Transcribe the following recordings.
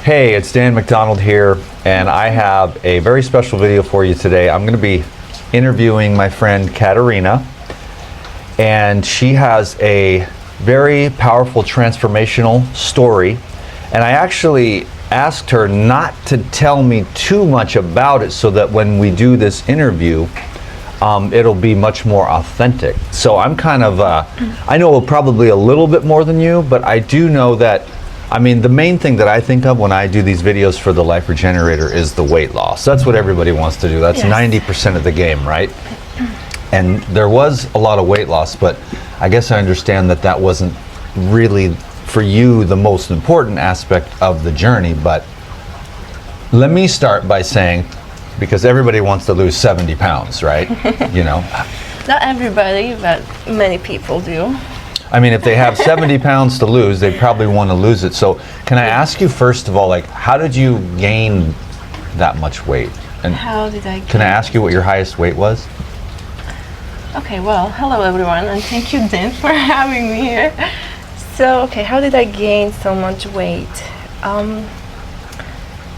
Hey, it's Dan McDonald here, and I have a very special video for you today. I'm going to be interviewing my friend Katarina, and she has a very powerful transformational story, and I actually asked her not to tell me too much about it so that when we do this interview, it'll be much more authentic. So I'm kind of, I know probably a little bit more than you, but I do know that, I mean, the main thing that I think of when I do these videos for the Life Regenerator is the weight loss. That's what everybody wants to do. That's 90% of the game, right? And there was a lot of weight loss, but I guess I understand that that wasn't really, for you, the most important aspect of the journey. But let me start by saying, because everybody wants to lose 70 pounds, right? You know? Not everybody, but many people do. I mean, if they have 70 pounds to lose, they probably want to lose it. So can I ask you, first of all, like, how did you gain that much weight? And how did I can I ask you what your highest weight was? Okay, well, hello everyone, and thank you, Dan, for having me here. So, okay, how did I gain so much weight?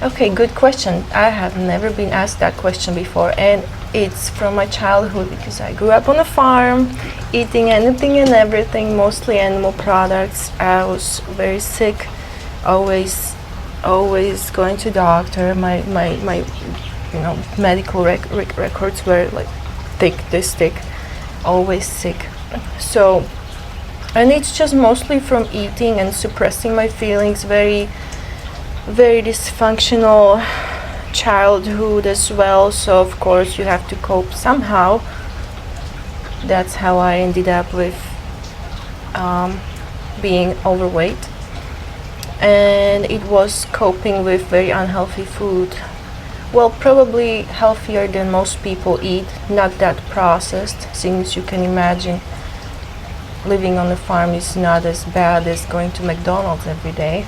Okay, good question. I have never been asked that question before, and it's from my childhood because I grew up on a farm, eating anything and everything, mostly animal products. I was very sick, always going to doctor. My medical records were like this thick, always sick. So, and it's just mostly from eating and suppressing my feelings. Very dysfunctional childhood as well, so of course you have to cope somehow. That's how I ended up with being overweight, and it was coping with very unhealthy food. Well, probably healthier than most people eat, not that processed, since you can imagine living on a farm is not as bad as going to McDonald's every day.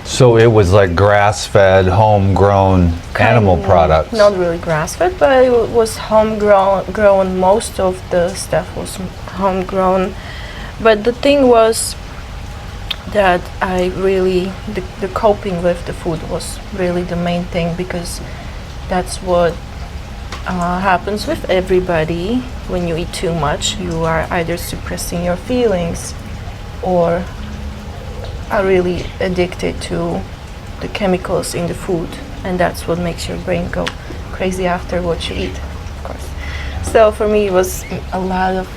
So it was like grass-fed, homegrown animal products. Not really grass-fed, but it was homegrown. Most of the stuff was homegrown. But the thing was that the coping with the food was really the main thing, because that's what happens with everybody. When you eat too much, you are either suppressing your feelings or are really addicted to the chemicals in the food, and that's what makes your brain go crazy after what you eat, of course. So for me, it was a lot of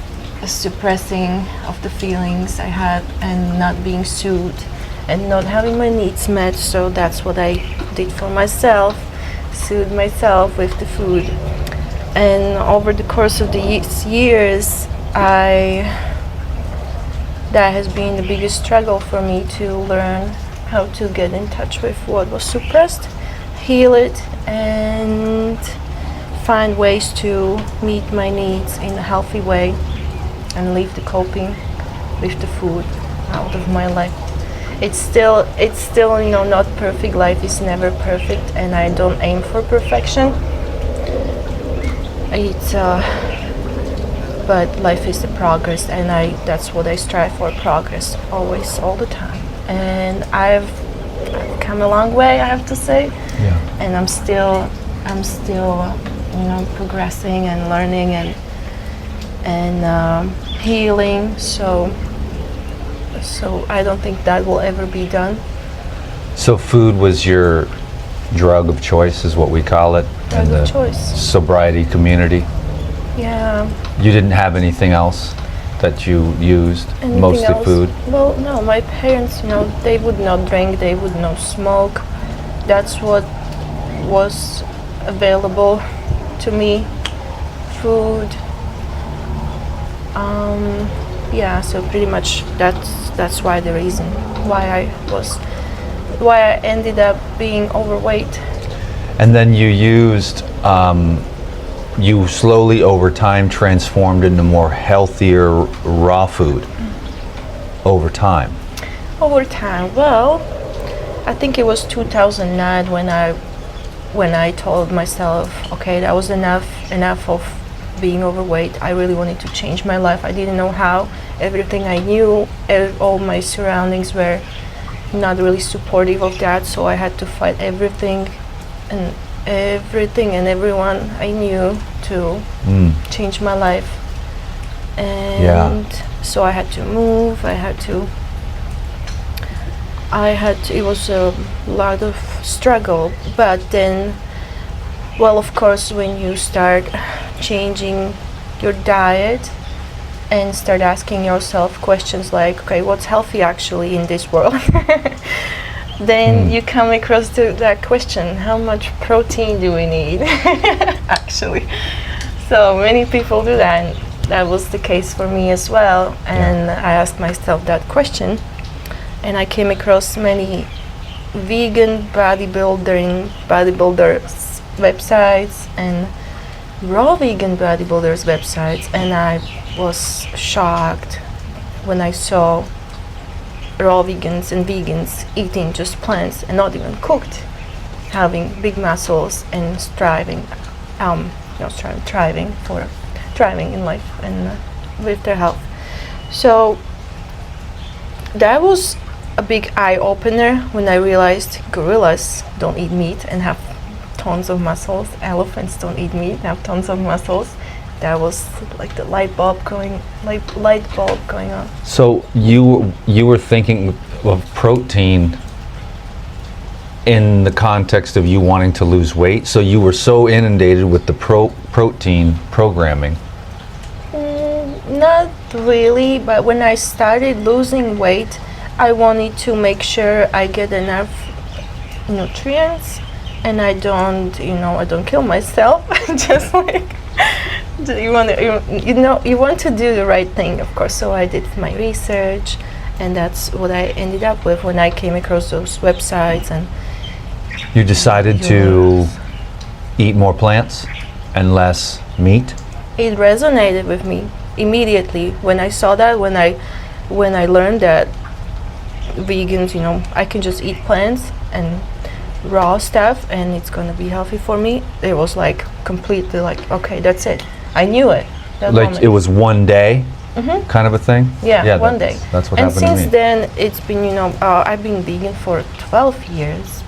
suppressing of the feelings I had and not being soothed and not having my needs met. So that's what I did for myself, soothe myself with the food. And over the course of the years, that has been the biggest struggle for me, to learn how to get in touch with what was suppressed, heal it, and find ways to meet my needs in a healthy way and leave the coping with the food out of my life. It's still not perfect. Life is never perfect, and I don't aim for perfection. But life is a progress, and that's what I strive for, progress, always, all the time. And I've come a long way, I have to say. Yeah. And I'm still progressing and learning and healing. So I don't think that will ever be done. So food was your drug of choice, is what we call it in the sobriety community? Yeah. You didn't have anything else that you used? Anything mostly else? Food? Well, no, my parents, they would not drink, they would not smoke. That's what was available to me. Food. Yeah, so pretty much that's why the reason why I ended up being overweight. And then you used you slowly over time transformed into more healthier raw food over time. Over time, well, I think it was 2009 when I told myself, okay, that was enough of being overweight. I really wanted to change my life. I didn't know how. Everything I knew, all my surroundings were not really supportive of that, so I had to fight everything and everyone I knew to change my life. And so I had to move, it was a lot of struggle, but then, well, of course, when you start changing your diet and start asking yourself questions like, okay, what's healthy actually in this world? Then you come across to that question, how much protein do we need actually? So many people do that, and that was the case for me as well. And I asked myself that question, and I came across many vegan bodybuilders websites and raw vegan bodybuilders websites, and I was shocked when I saw raw vegans and vegans eating just plants and not even cooked, having big muscles and thriving in life and with their health. So that was a big eye-opener when I realized gorillas don't eat meat and have tons of muscles. Elephants don't eat meat and have tons of muscles. That was like the light bulb going on. So you were thinking of protein in the context of you wanting to lose weight. So you were so inundated with the protein programming. Not really, but when I started losing weight, I wanted to make sure I get enough nutrients and I don't kill myself. Just like you want to do the right thing, of course. So I did my research, and that's what I ended up with when I came across those websites. And you decided to eat more plants and less meat? It resonated with me immediately when I saw that, when I learned that vegans, I can just eat plants and raw stuff and it's gonna be healthy for me. It was like completely like, okay, that's it. I knew it. That like moment. It was one day kind of a thing? Yeah, one day. That's what and happened to me. since then, it's been, I've been vegan for 12 years.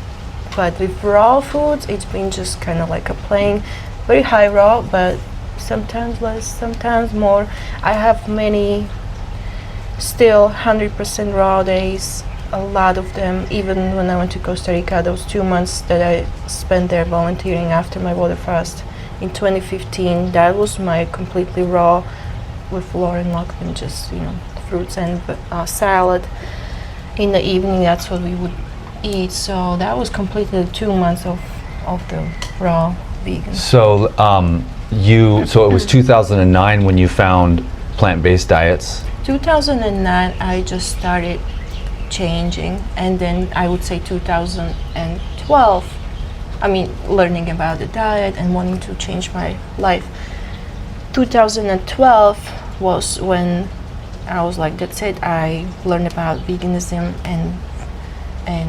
But with raw foods, it's been just kind of like a plain, very high raw, but sometimes less, sometimes more. I have many still 100% raw days, a lot of them. Even when I went to Costa Rica, those 2 months that I spent there volunteering after my water fast in 2015, that was my completely raw with Lauren Lockman, just fruits and salad. In the evening, that's what we would eat. So that was completely 2 months of the raw vegan. So so it was 2009 when you found plant-based diets. 2009, I just started changing, and then I would say 2012, learning about the diet and wanting to change my life. 2012 was when I was like, that's it. I learned about veganism and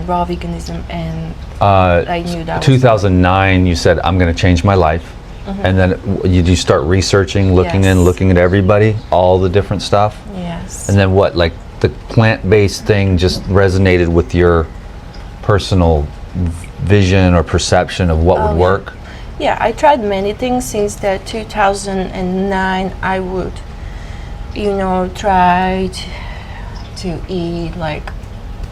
raw veganism, and I knew that 2009, you said, I'm going to change my life. And then you start researching, looking at everybody, all the different stuff? Yes. And then what, like the plant-based thing just resonated with your personal vision or perception of what would work? Yeah, I tried many things since that 2009. I would, try to eat like,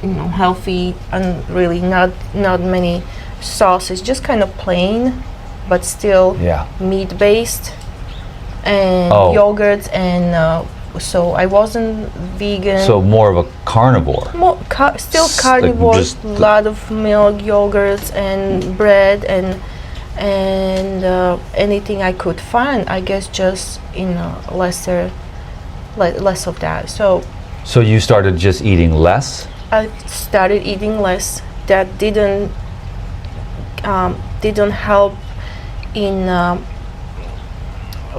healthy and really not many sauces, just kind of plain, but still meat-based, and yogurts, and so I wasn't vegan. So more of a carnivore. Still carnivore, like lot of milk, yogurts, and bread, and anything I could find. I guess just less of that. So you started just eating less? I started eating less. That didn't help in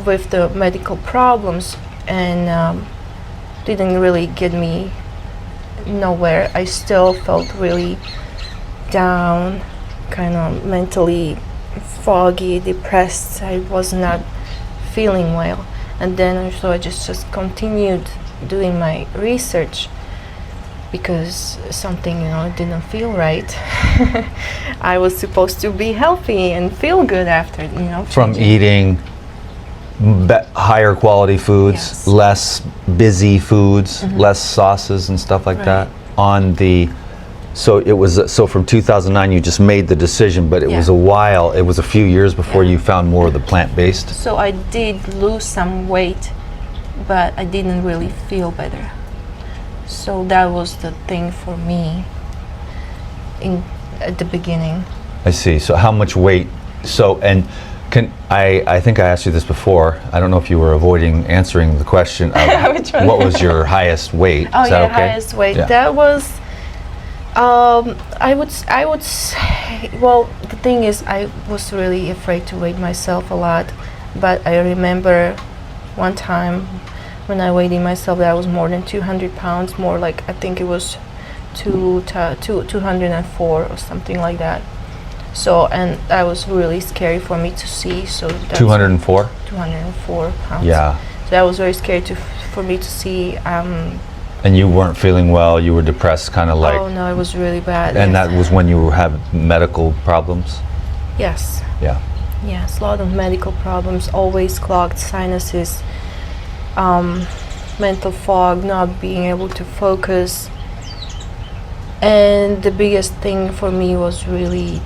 with the medical problems, and didn't really get me nowhere. I still felt really down, kind of mentally foggy, depressed. I was not feeling well, and then so I just continued doing my research. because something, didn't feel right. I was supposed to be healthy and feel good after, From changing. eating higher quality foods, Yes. less busy foods, less sauces and stuff like Right. that. So from 2009 you just made the decision, but it was Yeah. a while, it was a few years before Yeah. you found more of the plant-based. So I did lose some weight, but I didn't really feel better. So that was the thing for me at the beginning. I see. So how much weight? I think I asked you this before. I don't know if you were avoiding answering the question of Which one? what was your highest weight? Oh Is that yeah, okay? highest weight. Yeah. That was. I would say. Well, the thing is, I was really afraid to weigh myself a lot, but I remember one time when I weighed myself, that was more than 200 pounds. More like, I think it was 204 or something like that. So, and that was really scary for me to see. So that's 204? 204 pounds. Yeah. So that was very scary for me to see. And you weren't feeling well, you were depressed, kind of like, Oh no, it was really bad. and yes. that was when you had medical problems? Yes, Yeah. yes, a lot of medical problems, always clogged sinuses, mental fog, not being able to focus. And the biggest thing for me was really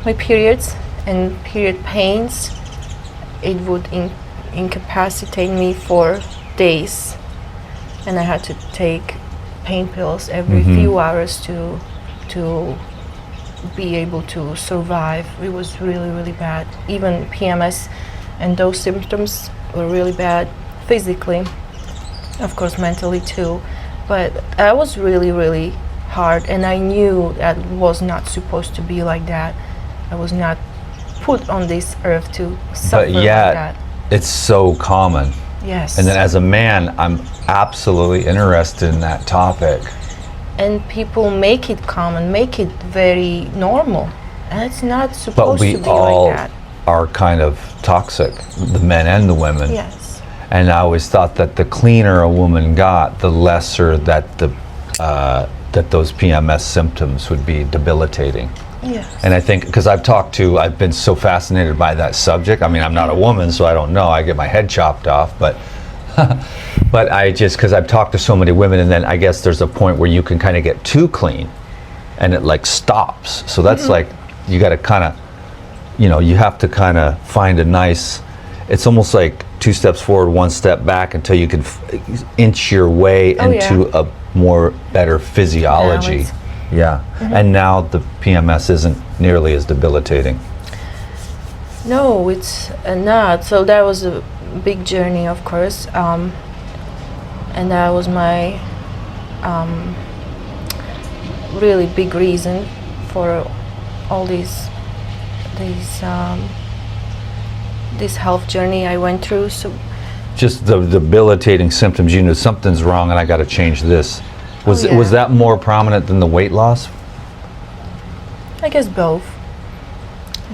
my periods and period pains. It would incapacitate me for days, and I had to take pain pills every few hours to be able to survive. It was really, really bad. Even PMS and those symptoms were really bad physically, of course mentally too. But that was really, really hard, and I knew that was not supposed to be like that. I was not put on this earth to suffer But like yet, that. it's so common. Yes. And then as a man, I'm absolutely interested in that topic. And people make it common, make it very normal, and it's not But supposed we to be all like that. are kind of toxic, the men and the women. Yes. And I always thought that the cleaner a woman got, the lesser that that those PMS symptoms would be debilitating. Yes. And I think, because I've been so fascinated by that subject. I mean, I'm not a woman, so I don't know. I get my head chopped off, but but because I've talked to so many women, and then I guess there's a point where you can kind of get too clean, and it like stops. So that's like, you got to kind of, you have to kind of find a nice. It's almost like 2 steps forward, 1 step back, until you can inch your way Oh, into a more better physiology. Balance. Yeah. And now the PMS isn't nearly as debilitating. No, it's not. So that was a big journey, of course, and that was my really big reason for all this health journey I went through. So Just the debilitating symptoms. You know something's wrong, and I got to change this. Was yeah. was that more prominent than the weight loss? I guess both.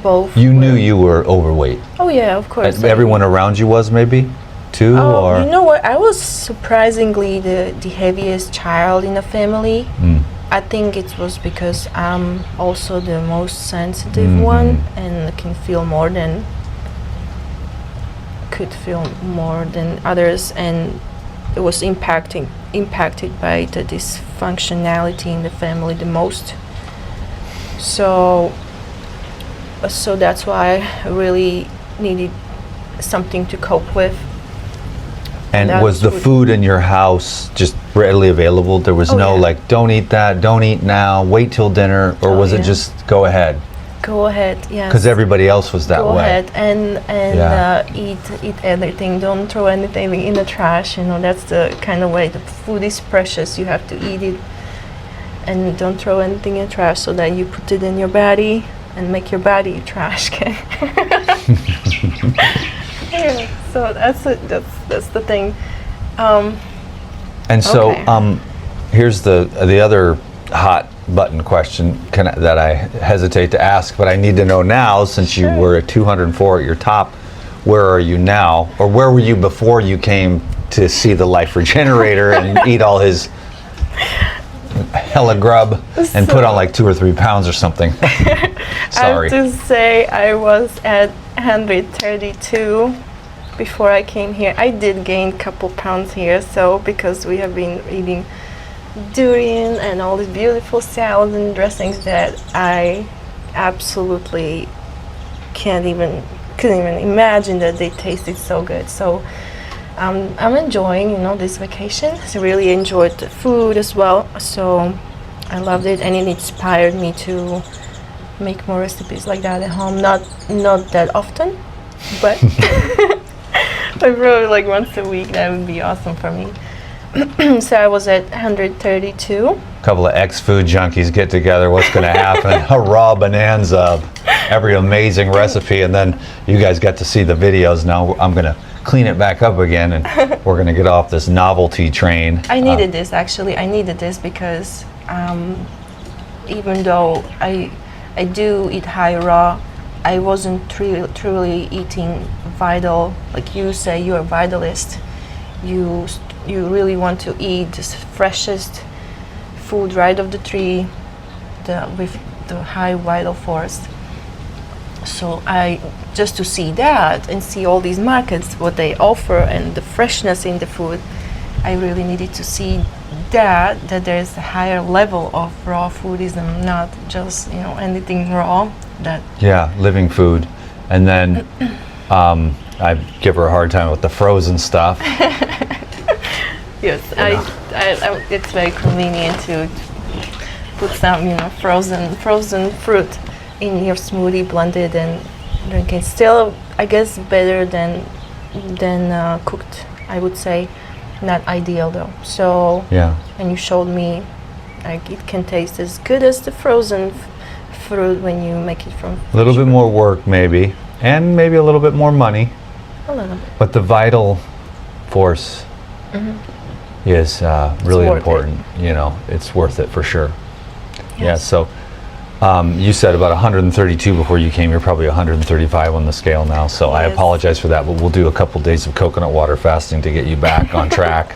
Both. You knew were- you were overweight. Oh yeah, of course. And everyone around you was maybe, too, Oh, or you know what? I was surprisingly the heaviest child in the family. I think it was because I'm also the most sensitive one, and could feel more than others, and it was impacted by the dysfunctionality in the family the most. So that's why I really needed something to cope with. and That's was the what- food in your house just readily available? There was Oh, no yeah. like, don't eat that, don't eat now, wait till dinner, or Oh, was it yeah. just go ahead? Go ahead, yes. Because everybody else was that Go way. ahead and Yeah. eat everything. Don't throw anything in the trash. That's the kind of way. The food is precious. You have to eat it, and don't throw anything in the trash, so that you put it in your body and make your body a trash can. Yeah, so that's the thing. And so, Okay. here's the other hot button question that I hesitate to ask, but I need to know now, since you Sure. were at 204 at your top. Where are you now, or where were you before you came to see the Life Regenerator and eat all his hella grub and put on like 2 or 3 pounds or something. Sorry. I have to say I was at 132 before I came here. I did gain a couple pounds here, so because we have been eating durian and all these beautiful salads and dressings that I absolutely couldn't even imagine that they tasted so good. So I'm enjoying, this vacation. I really enjoyed the food as well. So I loved it, and it inspired me to make more recipes like that at home. Not that often, but I probably like once a week. That would be awesome for me. So I was at 132. A couple of ex-food junkies get together. What's going to happen? Hurrah, bonanza! Every amazing recipe, and then you guys get to see the videos. Now I'm going to clean it back up again, and we're going to get off this novelty train. I needed this, actually. I needed this because even though I do eat high raw, I wasn't truly eating vital. Like you say, you're a vitalist. You really want to eat the freshest food right off the tree, with the high vital force. So just to see that and see all these markets, what they offer, and the freshness in the food, I really needed to see that there's a higher level of raw foodism, not just anything raw. Living food. And then I give her a hard time with the frozen stuff. Yes, it's very convenient to put some frozen fruit in your smoothie, blended and drink it. Still, I guess better than cooked, I would say. Not ideal though. So and you showed me like it can taste as good as the frozen fruit when you make it from a little bit more work maybe, and maybe a little bit more money. A little bit. But the vital force is really important. It's worth it for sure. Yes. Yeah. So you said about 132 before you came. You're probably 135 on the scale now. So I apologize for that, but we'll do a couple days of coconut water fasting to get you back on track.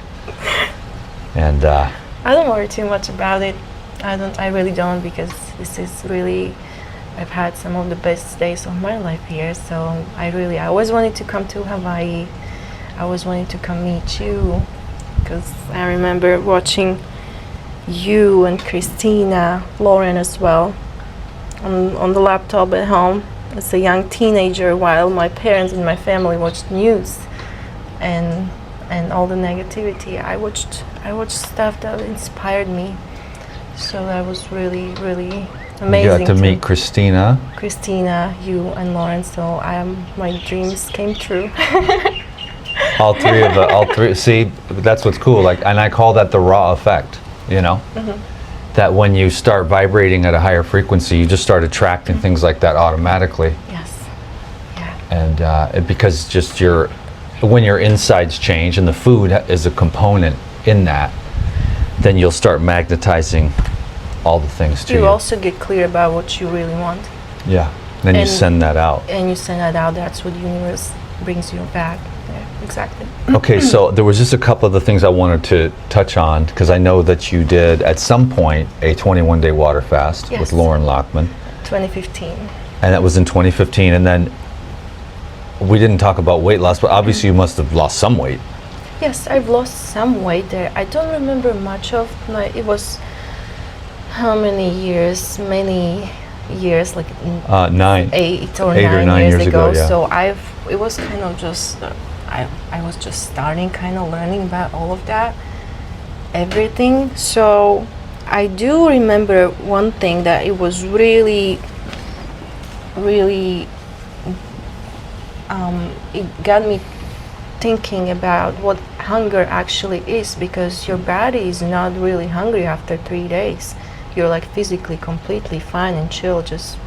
And I don't worry too much about it. I really don't, because this is really, I've had some of the best days of my life here. So I always wanted to come to Hawaii. I always wanted to come meet you, because I remember watching you and Christina, Lauren as well, on the laptop at home as a young teenager, while my parents and my family watched news and all the negativity. I watched stuff that inspired me. So that was really, really amazing. You got to meet Christina, you and Lauren. So my dreams came true. all three. See, that's what's cool. And I call that the raw effect. That when you start vibrating at a higher frequency, you just start attracting things like that automatically. Yes. Yeah. And because just when your insides change, and the food is a component in that, then you'll start magnetizing all the things to you. You also get clear about what you really want. Yeah. Then you send that out. And you send that out. That's what the universe brings you back. Yeah, exactly. Okay, so there was just a couple of the things I wanted to touch on, because I know that you did at some point a 21-day water fast with Lauren Lockman. 2015. And that was in 2015. And then we didn't talk about weight loss, but obviously you must have lost some weight. Yes, I've lost some weight there. I don't remember much of it was how many years? Many years, like 8 or 9 years ago. Yeah. So it was kind of just I was just starting, kind of learning about all of that, everything. So I do remember one thing, that it was really it got me thinking about what hunger actually is, because your body is not really hungry after 3 days. You're like physically completely fine and chill, just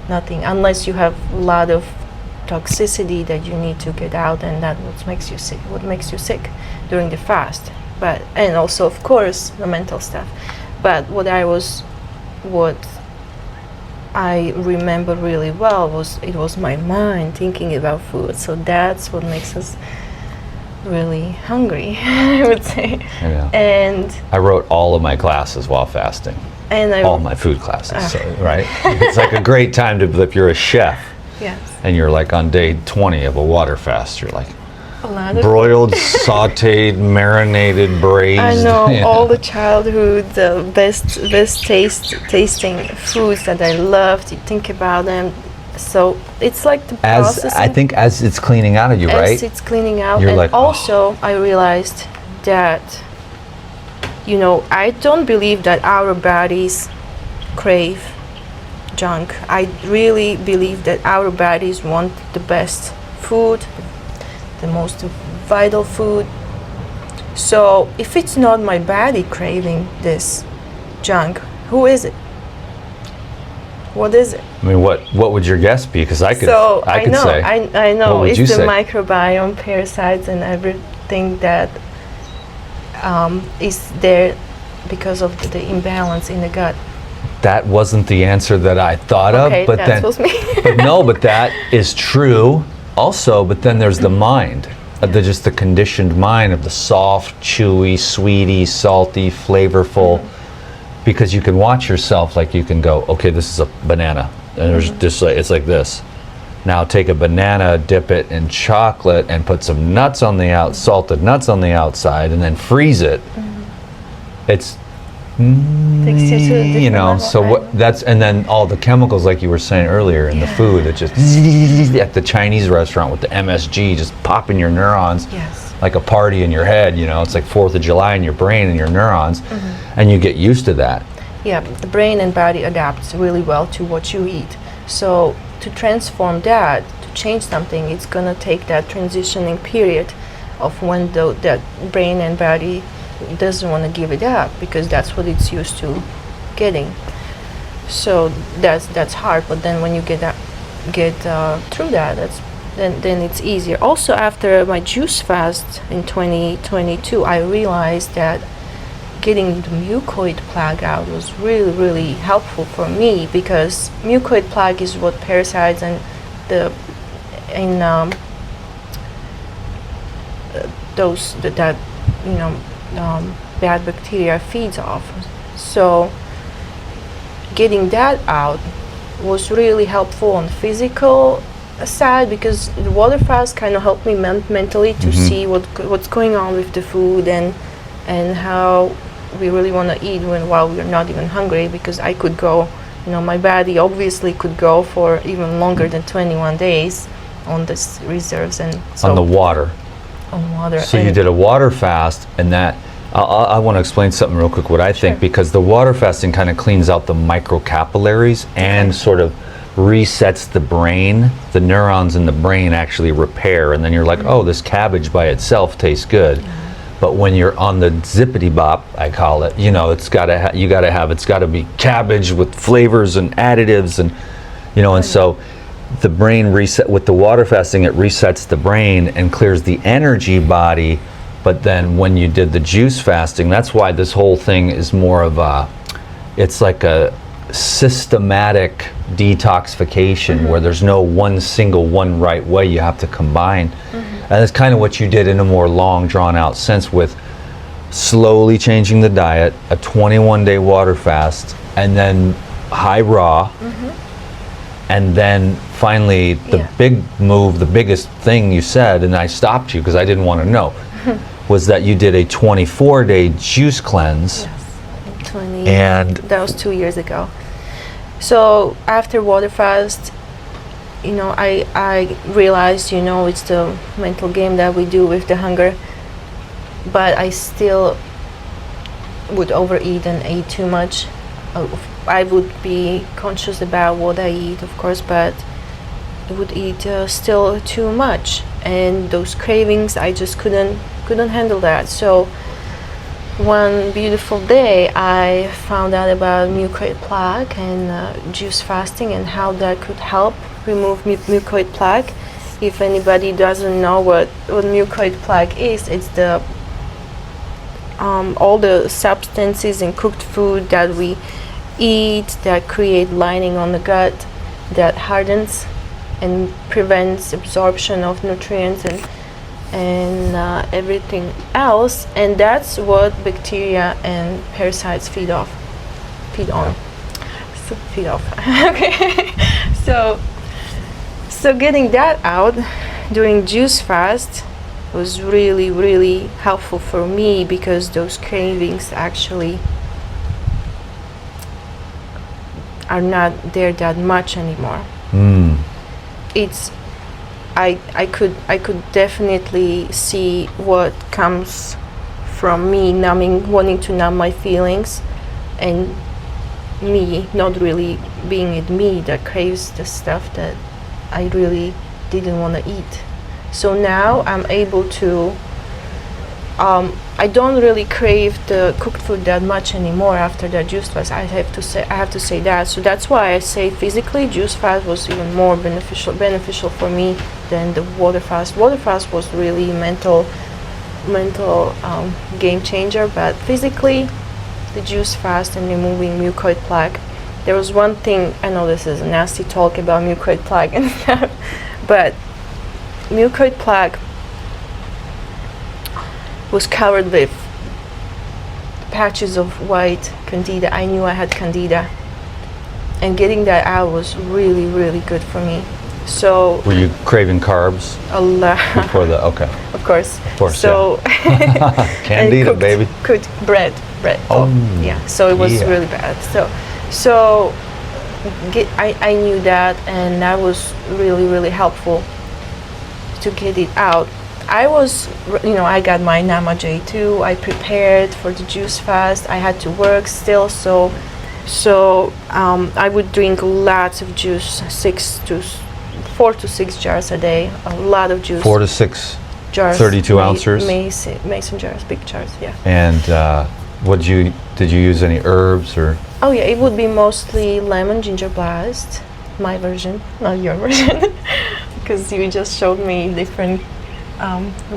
nothing, unless you have a lot of toxicity that you need to get out, and that what makes you sick during the fast. But and also of course the mental stuff. But what I remember really well was my mind thinking about food. So that's what makes us really hungry, I would say. I know. And I wrote all of my classes while fasting. I All my food classes, so, right? It's like a great time to, if you're a chef yes, and you're like on day 20 of a water fast, you're like a lot of broiled, sauteed, marinated, braised. I know you all the childhood, the best tasting foods that I love to think about them. So it's like the As processing. I think as it's cleaning out of you, as right? it's cleaning out, You're and like, oh. also I realized that, you know, I don't believe that our bodies crave junk. I really believe that our bodies want the best food, the most vital food. So if it's not my body craving this junk, who is it? What is it? I mean, what would your guess be? Because I could know, say. I know What would it's you the say? microbiome, parasites, and everything that is there because of the imbalance in the gut. That wasn't the answer that I thought Okay, of, but that then, was me. but no, but that is true also. But then there's the mind, just the conditioned mind of the soft, chewy, sweety, salty, flavorful. Because you can watch yourself, like you can go, okay, this is a banana, and there's just like, it's like this. Now take a banana, dip it in chocolate, and put some nuts on the salted nuts on the outside, and then freeze it. It's Takes you to a different level, so right? what that's, and then all the chemicals, like you were saying earlier, in the food, it just at the Chinese restaurant with the MSG just popping your neurons. Yes. Like a party in your head, it's like 4th of July in your brain and your neurons, and you get used to that. Yeah, the brain and body adapts really well to what you eat. So to transform that, to change something, it's gonna take that transitioning period of when that brain and body doesn't want to give it up because that's what it's used to getting. So that's hard. But then when you get through that, then it's easier. Also, after my juice fast in 2022, I realized that getting the mucoid plaque out was really, really helpful for me because mucoid plaque is what parasites and bad bacteria feeds off. So getting that out was really helpful on physical side because the water fast kind of helped me mentally to see what's going on with the food and how we really want to eat while we're not even hungry, because I could go, my body obviously could go for even longer than 21 days on this reserves and so On the water. on water. So you did a water fast, and that I want to explain something real quick. What I think, Sure. because the water fasting kind of cleans out the microcapillaries and sort of resets the brain. The neurons in the brain actually repair, and then you're like, oh, this cabbage by itself tastes good. But when you're on the zippity bop, I call it, it's got to it's got to be cabbage with flavors and additives, and and so the brain reset with the water fasting. It resets the brain and clears the energy body. But then when you did the juice fasting, that's why this whole thing is more of it's like a systematic detoxification where there's no one right way. You have to combine. And that's kind of what you did in a more long, drawn out sense, with slowly changing the diet, a 21-day water fast, and then high raw. And then finally the big move, the biggest thing you said, and I stopped you because I didn't want to know, was that you did a 24-day juice cleanse. Yes, and that was 2 years ago. So after water fast, I realized, it's the mental game that we do with the hunger, but I still would overeat and eat too much. I would be conscious about what I eat, of course, but I would eat still too much, and those cravings, I just couldn't handle that. So one beautiful day, I found out about mucoid plaque and juice fasting and how that could help remove mucoid plaque. If anybody doesn't know what mucoid plaque is, it's the all the substances in cooked food that we eat that create lining on the gut that hardens and prevents absorption of nutrients and everything else, and that's what bacteria and parasites feed on. So feed off. Okay. So getting that out during juice fast was really, really helpful for me, because those cravings actually are not there that much anymore. It's I could definitely see what comes from me wanting to numb my feelings, and me not really being it, me that craves the stuff that I really didn't want to eat. So now I'm able to I don't really crave the cooked food that much anymore after that juice fast. I have to say that. So that's why I say physically juice fast was even more beneficial for me than the water fast. Water fast was really mental game changer, but physically the juice fast and removing mucoid plaque. There was one thing, I know this is a nasty talk about mucoid plaque and stuff, but mucoid plaque was covered with patches of white candida. I knew I had candida, and getting that out was really, really good for me. So were you craving carbs a lot before the okay? Of course. So candida, cooked, baby. Cooked bread. Oh yeah. So it was really bad. So I knew that, and that was really, really helpful to get it out. I was, I got my Nama J2. I prepared for the juice fast. I had to work still, so I would drink lots of juice, 4 to 6 jars a day. A lot of juice. 4 to 6 jars. 32 ounces. Mason jars, big jars, yeah. And did you use any herbs or? Oh yeah, it would be mostly lemon ginger blast, my version, not your version, because you just showed me different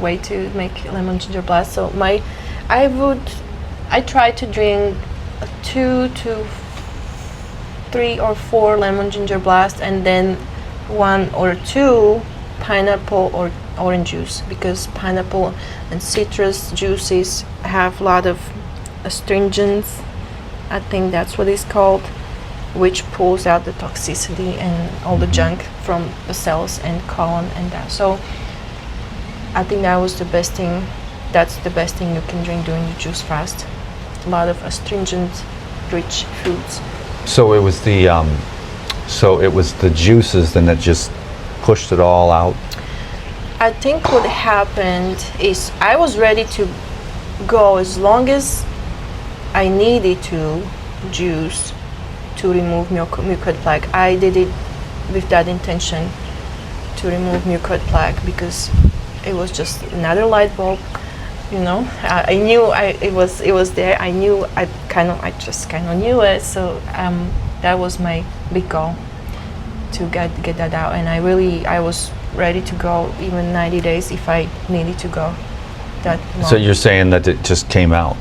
way to make lemon ginger blast. So I try to drink 2 to 3 or 4 lemon ginger blast, and then 1 or 2 pineapple or orange juice, because pineapple and citrus juices have a lot of astringents, I think that's what it's called, which pulls out the toxicity and all the junk from the cells and colon and that. So I think that was the best thing. That's the best thing you can drink during the juice fast. A lot of astringent rich foods. So it was the juices then that just pushed it all out? I think what happened is I was ready to go as long as I needed to juice to remove mucoid plaque. I did it with that intention to remove mucoid plaque, because it was just another light bulb, I knew it was there. I knew I just kind of knew it. So that was my big goal, to get that out. And I was ready to go even 90 days if I needed to go that long. So you're saying that it just came out?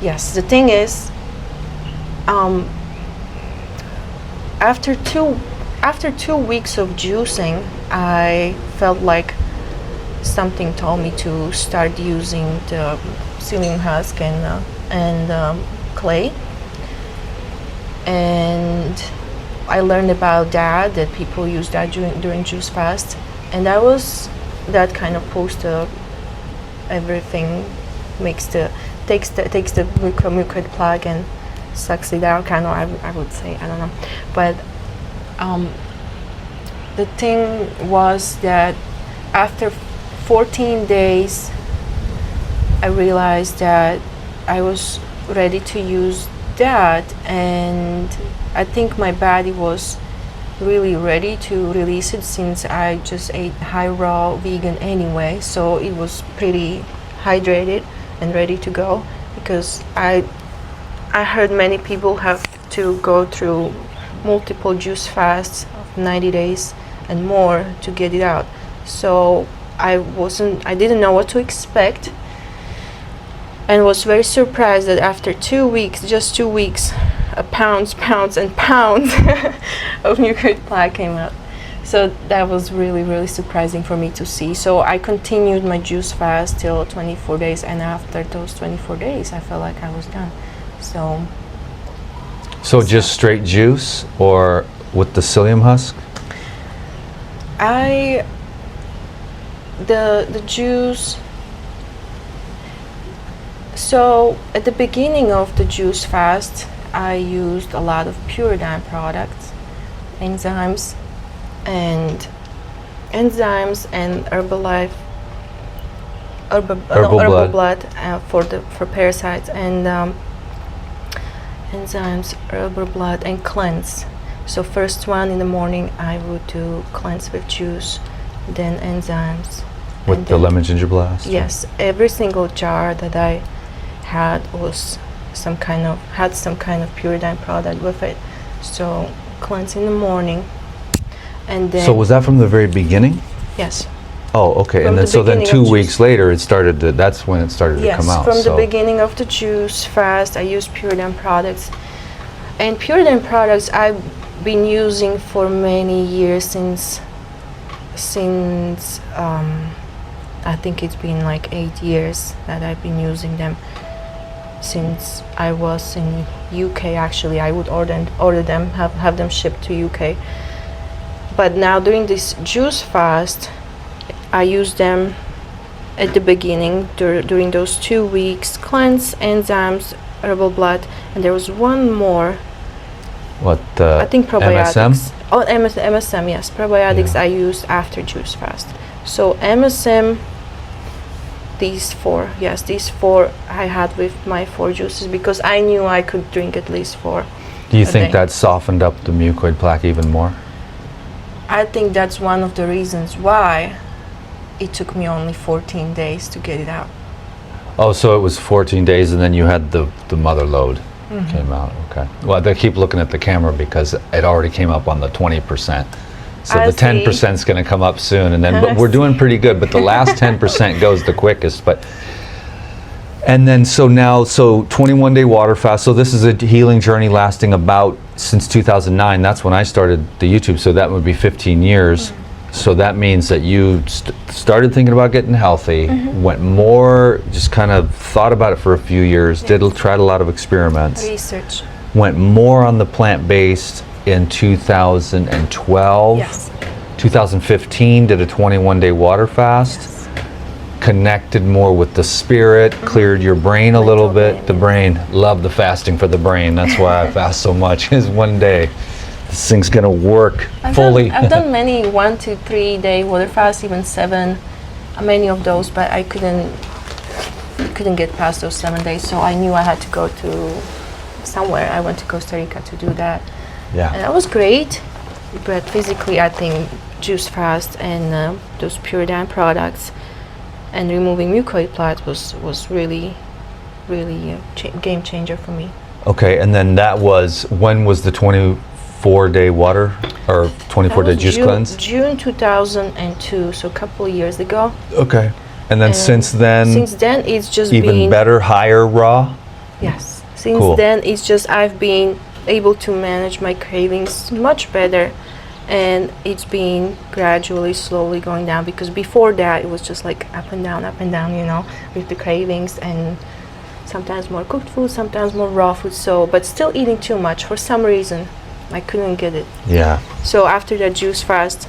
Yes. The thing is, after two weeks of juicing, I felt like something told me to start using the psyllium husk and clay. And I learned about that people use that during juice fast, and that kind of pulls everything, takes the mucoid plaque and sucks it out, kind of, I would say, I don't know. But the thing was that after 14 days, I realized that I was ready to use that, and I think my body was really ready to release it, since I just ate high raw vegan anyway, so it was pretty hydrated and ready to go. Because I heard many people have to go through multiple juice fasts of 90 days and more to get it out. So I didn't know what to expect, and was very surprised that after just 2 weeks, pounds and pounds of mucoid plaque came out. So that was really, really surprising for me to see. So I continued my juice fast till 24 days, and after those 24 days, I felt like I was done. So just straight juice, or with the psyllium husk? The juice. So at the beginning of the juice fast, I used a lot of Puridan products, enzymes and Herbalife, herbal blood for parasites, and enzymes, herbal blood, and cleanse. So first one in the morning, I would do cleanse with juice, then enzymes. With the lemon ginger blast? Yes, every single jar that I had was had some kind of Puridan product with it. So cleanse in the morning, and then. So was that from the very beginning? Yes. Oh, okay. From And then the so then beginning of 2 weeks later, it started. That's when it started to come out. Yes, from so. the beginning of the juice fast, I used Puridan products, and Puridan products I've been using for many years since I think it's been like 8 years that I've been using them. Since I was in UK, actually, I would order them, have them shipped to UK. But now during this juice fast, I use them at the beginning during those 2 weeks. Cleanse, enzymes, herbal blood, and there was one more. What? I think probiotics. MSM? Oh, MSM, yes. Probiotics I used after juice fast. So MSM, these four I had with my 4 juices, because I knew I could drink at least 4. Do you a think day. that softened up the mucoid plaque even more? I think that's one of the reasons why it took me only 14 days to get it out. Oh, so it was 14 days, and then you had the mother load came out. Okay. Well, they keep looking at the camera because it already came up on the 20%. So I the 10% is going to come up soon, and then but we're doing pretty good. But the last 10% goes the quickest. And then so 21-day water fast. So this is a healing journey lasting about since 2009. That's when I started the YouTube. So that would be 15 years. So that means that you started thinking about getting healthy, went more, just kind of thought about it for a few years, tried a lot of experiments. Research. Went more on the plant-based in 2012. Yes. 2015 did a 21-day water fast. Yes. Connected more with the spirit, cleared your brain a little bit. The brain, love the fasting for the brain. That's why I fast so much, is one day this thing's gonna work fully. I've done many 1 to 3 day water fasts, even 7, many of those, but I couldn't get past those 7 days. So I knew I had to go to somewhere. I went to Costa Rica to do that. Yeah. And that was great, but physically I think juice fast and those Puridan products and removing mucoid plaque was really a game changer for me. Okay, and then when was the 24-day water or 24-day juice cleanse? June 2002, so a couple of years ago. Okay, and then since then it's just even been better, higher raw? Yes. Since Cool. then, it's just I've been able to manage my cravings much better, and it's been gradually, slowly going down, because before that it was just like up and down, with the cravings, and sometimes more cooked food, sometimes more raw food. So, but still eating too much for some reason. I couldn't get it. Yeah. So after that juice fast,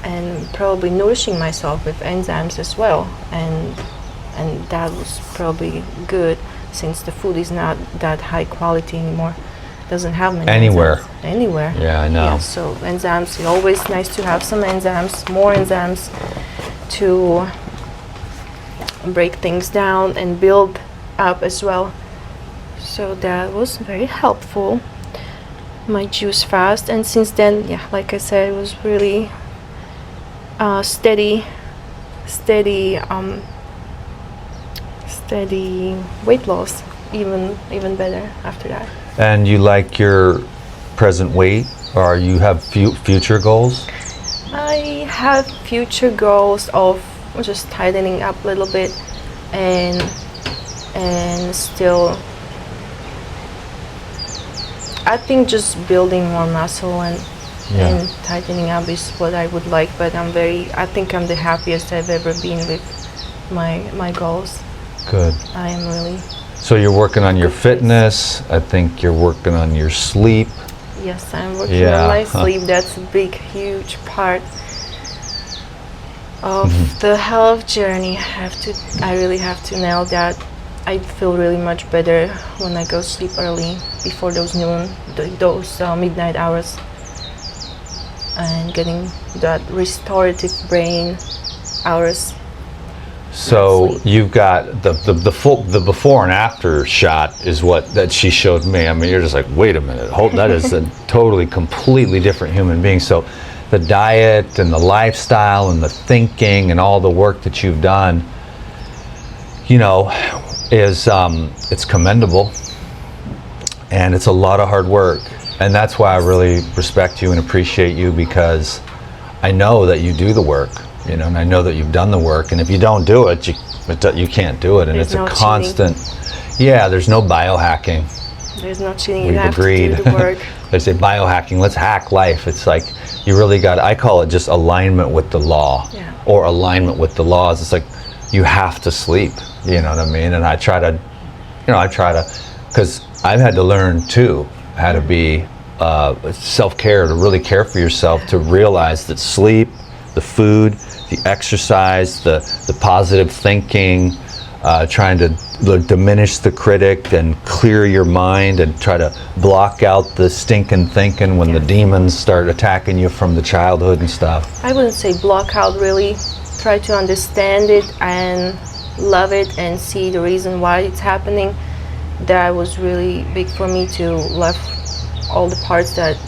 and probably nourishing myself with enzymes as well, and that was probably good, since the food is not that high quality anymore. Doesn't have many Anywhere. Anywhere. Yeah, I know. Yeah, so enzymes, it's always nice to have some enzymes, more enzymes, to break things down and build up as well. So that was very helpful, my juice fast. And since then, yeah, like I said, it was really steady weight loss, even better after that. And you like your present weight, or you have future goals? I have future goals of just tightening up a little bit, and still, I think just building more muscle Yeah. And tightening up is what I would like, but I think I'm the happiest I've ever been with my goals. Good. I am really. So you're working on your Good place. fitness. I think you're working on your sleep. Yes, I'm working Yeah. on my sleep. That's a big, huge part of the health journey. I really have to nail that. I feel really much better when I go sleep early, before those midnight hours, and getting that restorative brain hours. So Sleep. you've got the before and after shot is that she showed me. I mean, you're just like, wait a minute, that is a totally, completely different human being. So the diet and the lifestyle and the thinking and all the work that you've done, is it's commendable, and it's a lot of hard work. And that's why I really respect you and appreciate you, because I know that you do the work. And I know that you've done the work, and if you don't do it, you can't do it, and There's it's no a constant. Yeah, there's no biohacking. There's no cheating. We've You have agreed. to do the work. They say biohacking. Let's hack life. It's like you really got. I call it just alignment with the law, Yeah. or alignment with the laws. It's like you have to sleep. You know what I mean? And I try to, because I've had to learn too how to be self-care, to really care for yourself, to realize that sleep, the food, the exercise, the positive thinking, trying to diminish the critic and clear your mind and try to block out the stinking thinking when the demons start attacking you from the childhood and stuff. I wouldn't say block out, really. Try to understand it and love it and see the reason why it's happening. That was really big for me, to love all the parts that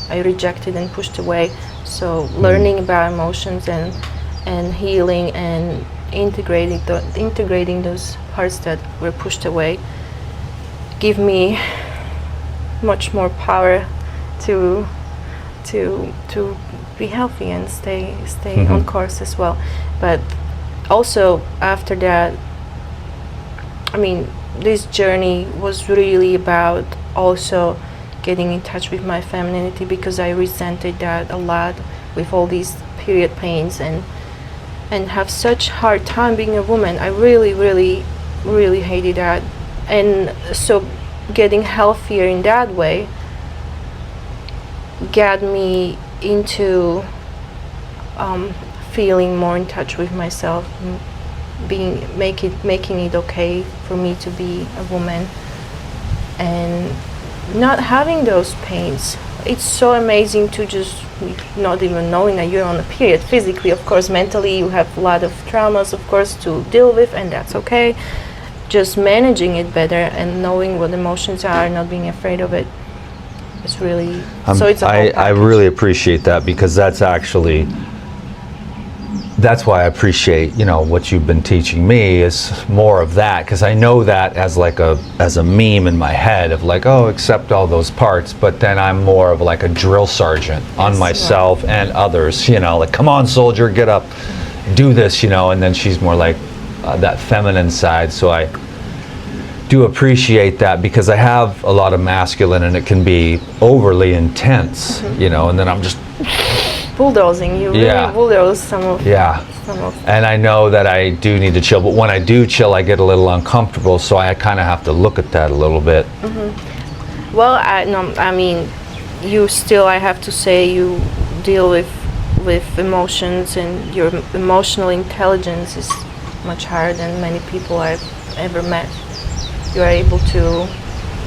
I rejected and pushed away. So learning about emotions and healing and integrating those parts that were pushed away give me much more power to be healthy and stay on course as well. But also after that, I mean, this journey was really about also getting in touch with my femininity, because I resented that a lot with all these period pains and have such hard time being a woman. I really, really, really hated that. And so getting healthier in that way got me into feeling more in touch with myself, making it okay for me to be a woman and not having those pains. It's so amazing to just not even knowing that you're on a period. Physically, of course, mentally you have a lot of traumas, of course, to deal with, and that's okay. Just managing it better and knowing what emotions are, not being afraid of it. It's really, so it's a whole I package. really appreciate that, because that's why I appreciate what you've been teaching me, is more of that, because I know that as a meme in my head of like, oh, accept all those parts, but then I'm more of like a drill sergeant on myself and others, like, come on, soldier, get up, do this, and then she's more like that feminine side. So I do appreciate that, because I have a lot of masculine and it can be overly intense, and then I'm just bulldozing. You really bulldoze some of. And I know that I do need to chill, but when I do chill, I get a little uncomfortable, so I kind of have to look at that a little bit. Well, I mean, you still, I have to say, you deal with emotions, and your emotional intelligence is much higher than many people I've ever met. You're able to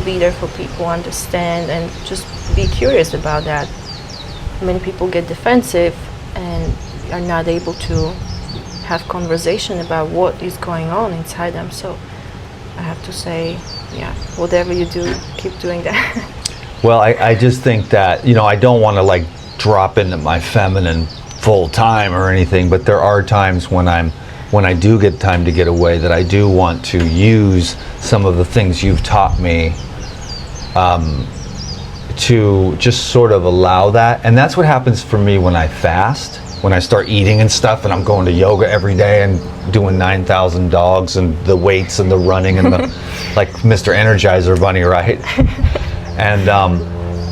be there for people, understand, and just be curious about that. Many people get defensive and are not able to have conversation about what is going on inside them. So I have to say, whatever you do, keep doing that. Well, I just think that, I don't want to like drop into my feminine full time or anything, but there are times when I do get time to get away, that I do want to use some of the things you've taught me to just sort of allow that. And that's what happens for me when I fast, when I start eating and stuff, and I'm going to yoga every day and doing 9,000 dogs and the weights and the running and the like Mr. Energizer Bunny, right?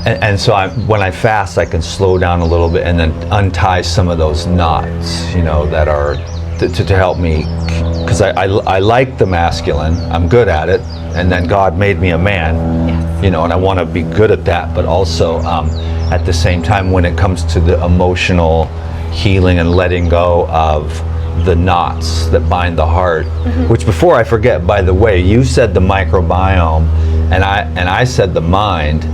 And so when I fast, I can slow down a little bit and then untie some of those knots, you know, that are to help me, because I like the masculine, I'm good at it, and then God made me a man, Yes. you know, and I want to be good at that, but also at the same time, when it comes to the emotional healing and letting go of the knots that bind the heart, which, before I forget, by the way, you said the microbiome, and I said the mind,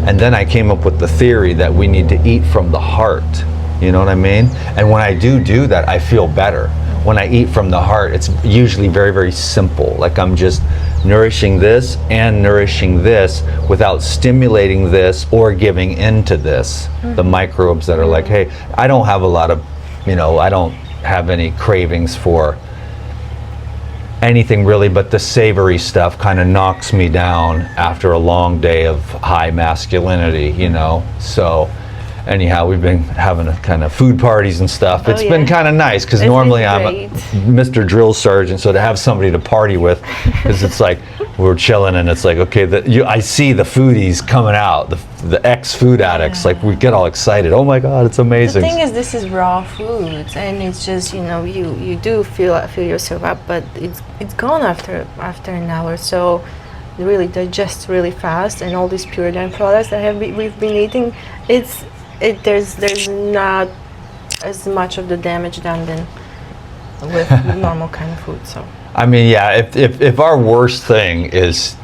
and then I came up with the theory that we need to eat from the heart, you know what I mean? And when I do that, I feel better. When I eat from the heart, it's usually very, very simple. Like I'm just nourishing this and nourishing this without stimulating this or giving into this. The microbes that are like, hey, I don't have a lot of, you know, I don't have any cravings for anything really, but the savory stuff kind of knocks me down after a long day of high masculinity, you know. So anyhow, we've been having a kind of food parties and stuff. It's been kind of nice, because normally I'm a Mr. Drill Sergeant, so to have somebody to party with, because it's like we're chilling and it's like, okay, I see the foodies coming out, the ex-food addicts, like we get all excited. Oh my God, it's amazing. The thing is, this is raw food, and it's just, you know, you do fill yourself up, but it's gone after an hour. So it really digests really fast, and all these Puridan products that we've been eating, there's not as much of the damage done than with normal kind of food. So I mean, yeah, if our worst thing is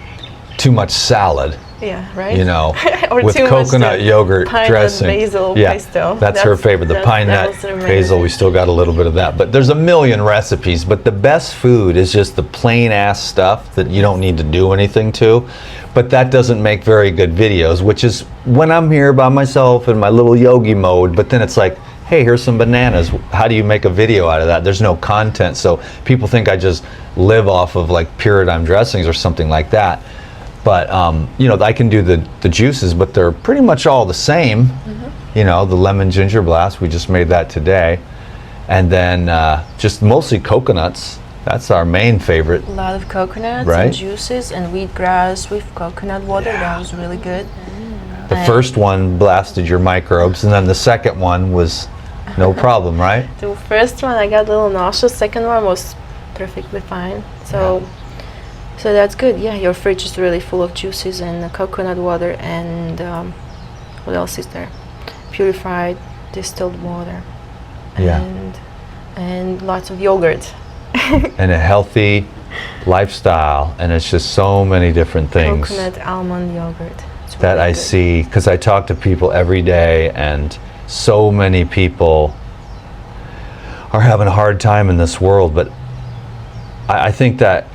too much salad, yeah, right, you know, or with coconut yogurt dressing, basil pesto. That's her favorite, the pine nut basil. We still got a little bit of that, but there's a million recipes. But the best food is just the plain ass stuff that you don't need to do anything to. But that doesn't make very good videos, which is when I'm here by myself in my little yogi mode. But then it's like, hey, here's some bananas. How do you make a video out of that? There's no content, so people think I just live off of like Puridan dressings or something like that. But you know, I can do the juices, but they're pretty much all the same. You know, the lemon ginger blast, we just made that today, and then just mostly coconuts. That's our main favorite. A lot of coconuts, right? And juices, and wheatgrass with coconut water. Yeah. That was really good. The first one blasted your microbes, and then the second one was no problem, right? The first one I got a little nauseous. Second one was perfectly fine. So that's good. Yeah, your fridge is really full of juices and coconut water, and what else is there? Purified distilled water. Yeah. And lots of yogurt. And a healthy lifestyle, and it's just so many different things. Coconut almond yogurt. That really I see, because I talk to people every day, and so many people are having a hard time in this world. But I think that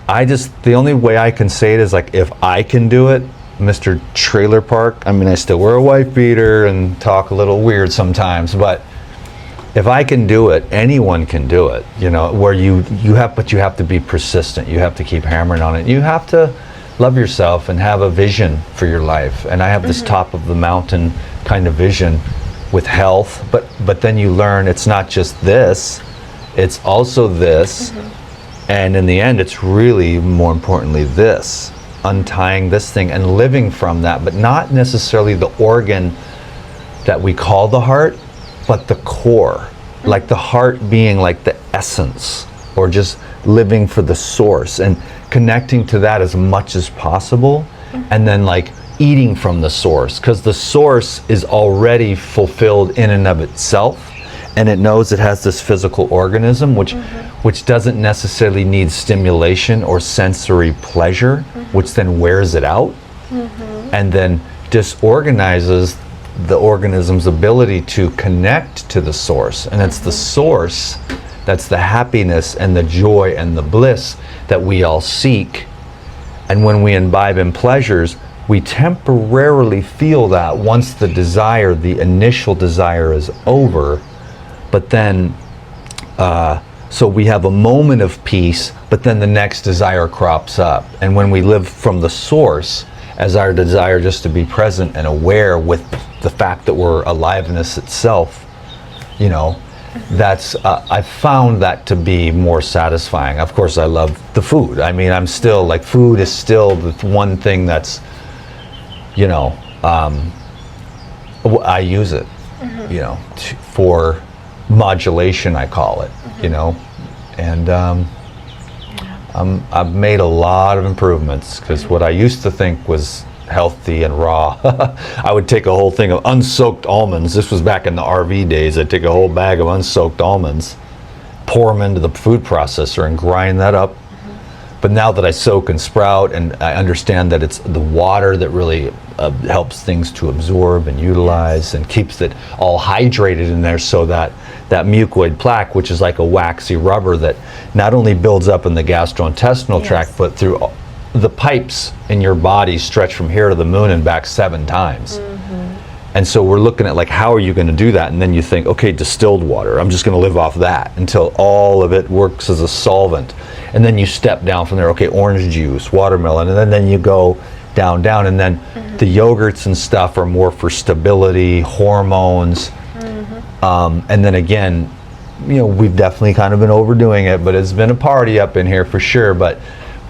the only way I can say it is like, if I can do it, Mr. Trailer Park, I mean, I still wear a wife beater and talk a little weird sometimes, but if I can do it, anyone can do it, you know, where you have to be persistent. You have to keep hammering on it. You have to love yourself and have a vision for your life. And I have this top of the mountain kind of vision with health, but then you learn it's not just this, it's also this. And in the end, it's really more importantly this, untying this thing and living from that, but not necessarily the organ that we call the heart, but the core, like the heart being like the essence, or just living for the source and connecting to that as much as possible, and then like eating from the source, because the source is already fulfilled in and of itself, and it knows it has this physical organism which doesn't necessarily need stimulation or sensory pleasure, which then wears it out, and then disorganizes the organism's ability to connect to the source. And it's the source that's the happiness and the joy and the bliss that we all seek. And when we imbibe in pleasures, we temporarily feel that once the initial desire is over. But then so we have a moment of peace, but then the next desire crops up. And when we live from the source as our desire just to be present and aware with the fact that we're aliveness itself, you know, that's I found that to be more satisfying. Of course, I love the food. I mean, I'm still like, food is still the one thing that's, you know, I use it, you know, for modulation, I call it, you know, and I've made a lot of improvements, because what I used to think was healthy and raw, I would take a whole thing of unsoaked almonds. This was back in the RV days. I'd take a whole bag of unsoaked almonds, pour them into the food processor and grind that up. But now that I soak and sprout, and I understand that it's the water that really helps things to absorb and utilize and keeps it all hydrated in there, so that that mucoid plaque, which is like a waxy rubber that not only builds up in the gastrointestinal tract, but through the pipes in your body stretch from here to the moon and back 7 times. And so we're looking at, like, how are you going to do that? And then you think, okay, distilled water, I'm just going to live off that until all of it works as a solvent. And then you step down from there, okay, orange juice, watermelon, and then you go down, and then the yogurts and stuff are more for stability, hormones. And then again, you know, we've definitely kind of been overdoing it, but it's been a party up in here for sure. But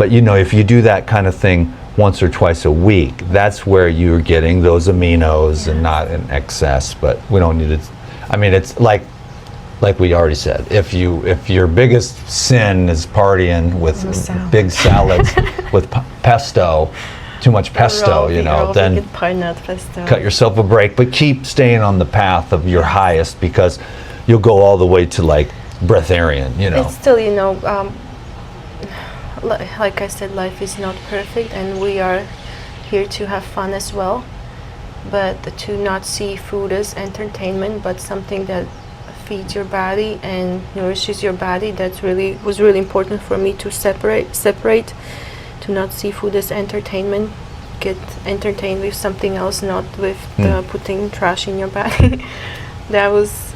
you know, if you do that kind of thing once or twice a week, that's where you're getting those aminos and not in excess. But we don't need to, I mean, it's like we already said, if your biggest sin is partying with big salads with pesto, too much pesto, you know, then cut yourself a break, but keep staying on the path of your highest, because you'll go all the way to like breatharian, you know. It's still, you know, like I said, life is not perfect, and we are here to have fun as well, but to not see food as entertainment, but something that feeds your body and nourishes your body. That was really important for me to separate, to not see food as entertainment, get entertained with something else, not with putting trash in your body. that was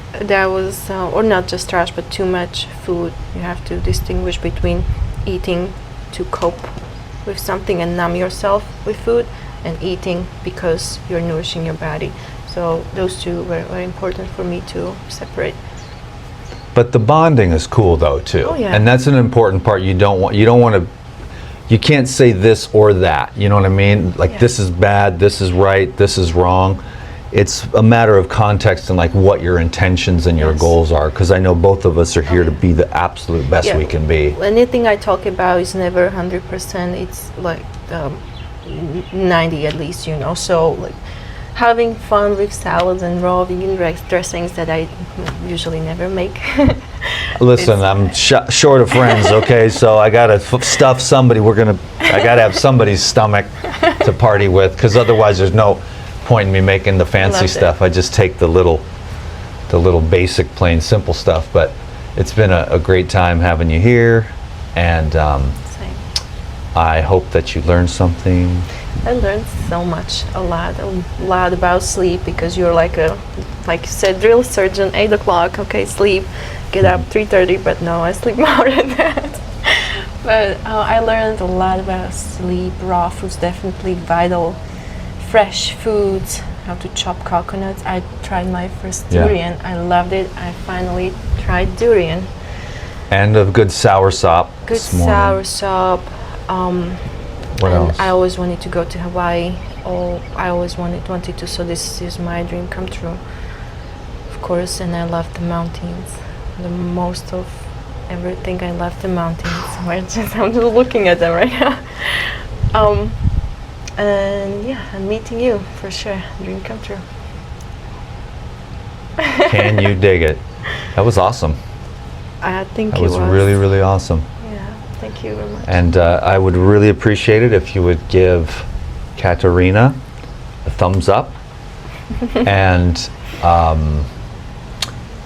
or not just trash, but too much food. You have to distinguish between eating to cope with something and numb yourself with food, and eating because you're nourishing your body. So those two were important for me to separate. But the bonding is cool though too. Oh, yeah. And that's an important part. You can't say this or that, you know what I mean? Like, this is bad, this is right, this is wrong. It's a matter of context and like what your intentions and your goals are, because I know both of us are here to be the absolute best we can be. Anything I talk about is never 100%. It's like 90 at least, you know. So like having fun with salads and raw vegan dressings that I usually never make. Listen, I'm short of friends, okay? So I gotta stuff somebody. I gotta have somebody's stomach to party with, because otherwise there's no point in me making the fancy stuff. I just take the little basic, plain, simple stuff. But it's been a great time having you here, and I hope that you learned something. I learned so much, a lot about sleep, because you're like you said, drill sergeant, 8 o'clock, okay, sleep, get up 3:30, but no, I sleep more than that. But I learned a lot about sleep. Raw foods definitely vital. Fresh foods, how to chop coconuts. I tried my first durian. I loved it. I finally tried durian. And a good sour sop. Good sour sop. What else? I always wanted to go to Hawaii. I always wanted to. So this is my dream come true, of course. And I love the mountains. The most of everything, I love the mountains. I'm just looking at them right now. And I'm meeting you for sure. Dream come true. Can you dig it? That was awesome. I think that was really, really awesome. Yeah, thank you very much. And I would really appreciate it if you would give Katarina a thumbs up and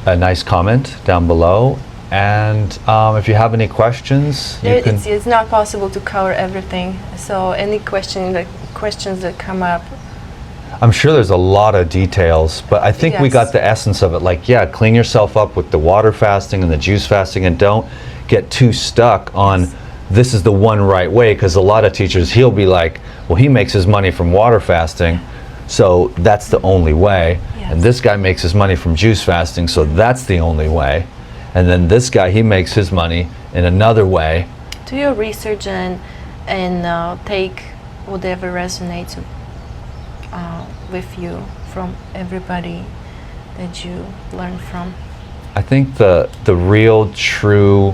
a nice comment down below. And if you have any questions, it's not possible to cover everything. So any questions that come up, I'm sure there's a lot of details, but I think we got the essence of it. Like, clean yourself up with the water fasting and the juice fasting, and don't get too stuck on this is the one right way, because a lot of teachers, he'll be like, well, he makes his money from water fasting, so that's the only way. And this guy makes his money from juice fasting, so that's the only way. And then this guy, he makes his money in another way. Do your research and take whatever resonates with you from everybody that you learn from? I think the real true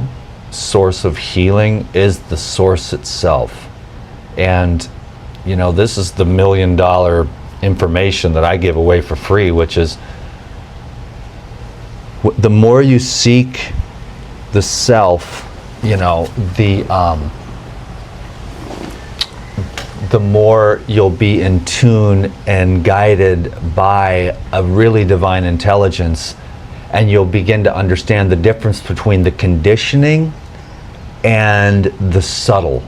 source of healing is the source itself. And you know, this is the $1 million information that I give away for free, which is the more you seek the self, you know, the more you'll be in tune and guided by a really divine intelligence, and you'll begin to understand the difference between the conditioning and the subtle.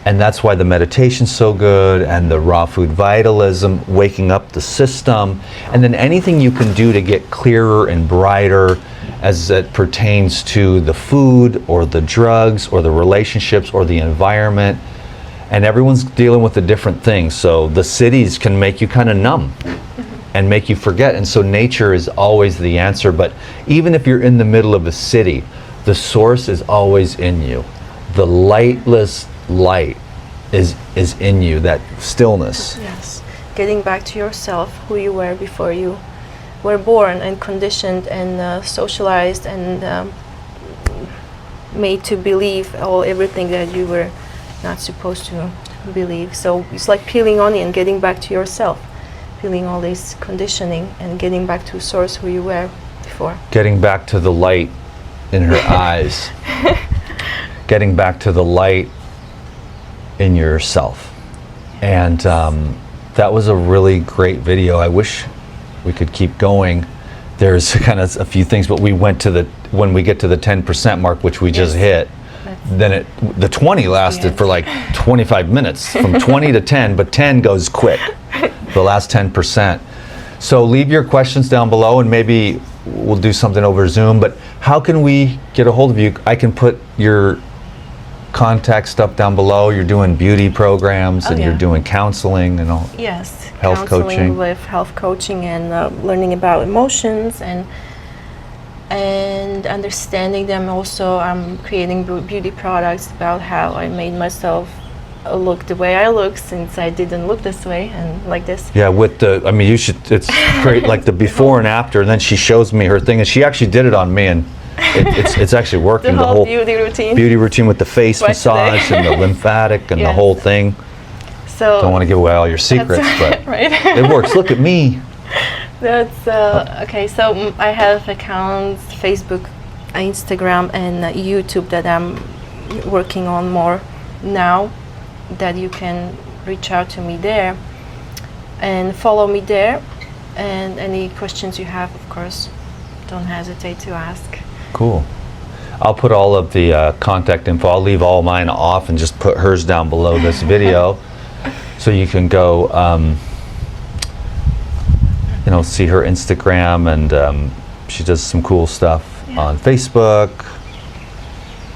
And that's why the meditation's so good, and the raw food vitalism, waking up the system, and then anything you can do to get clearer and brighter as it pertains to the food or the drugs or the relationships or the environment. And everyone's dealing with a different thing. So the cities can make you kind of numb and make you forget. And so nature is always the answer. But even if you're in the middle of a city, the source is always in you. The lightless light is in you, that stillness. Yes. Getting back to yourself, who you were before you were born and conditioned and socialized and made to believe everything that you were not supposed to believe. So it's like peeling onion, getting back to yourself, peeling all this conditioning and getting back to source, who you were before. Getting back to the light in her eyes. Getting back to the light in yourself. And that was a really great video. I wish we could keep going. There's kind of a few things, but we went to when we get to the 10% mark, which we just hit, then the 20 lasted for like 25 minutes, from 20 to 10, but 10 goes quick, the last 10%. So leave your questions down below, and maybe we'll do something over Zoom. But how can we get a hold of you? I can put your contact stuff down below. You're doing beauty programs and you're doing counseling and all. Yes, health coaching. With health coaching and learning about emotions and understanding them. Also, I'm creating beauty products about how I made myself look the way I look, since I didn't look this way and like this. Yeah, with I mean, you should, it's great, like the before and after, and then she shows me her thing, and she actually did it on me, and it's actually working. The whole beauty routine with the face massage and the lymphatic and the whole thing. So don't want to give away all your secrets, but it works. Look at me. That's okay. So I have accounts, Facebook, Instagram, and YouTube that I'm working on more now, that you can reach out to me there and follow me there. And any questions you have, of course, don't hesitate to ask. Cool. I'll put all of the contact info. I'll leave all mine off and just put hers down below this video, so you can go, you know, see her Instagram, and she does some cool stuff on Facebook,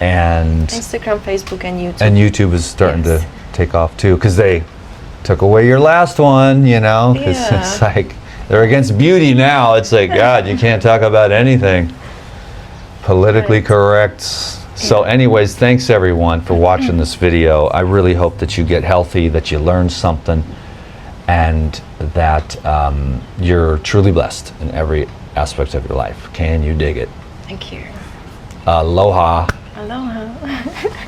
and Instagram, Facebook, and YouTube. And YouTube is starting to take off too, because they took away your last one, you know, because it's like they're against beauty now. It's like, God, you can't talk about anything politically correct. So anyways, thanks everyone for watching this video. I really hope that you get healthy, that you learn something, and that you're truly blessed in every aspect of your life. Can you dig it? Thank you. Aloha. Aloha.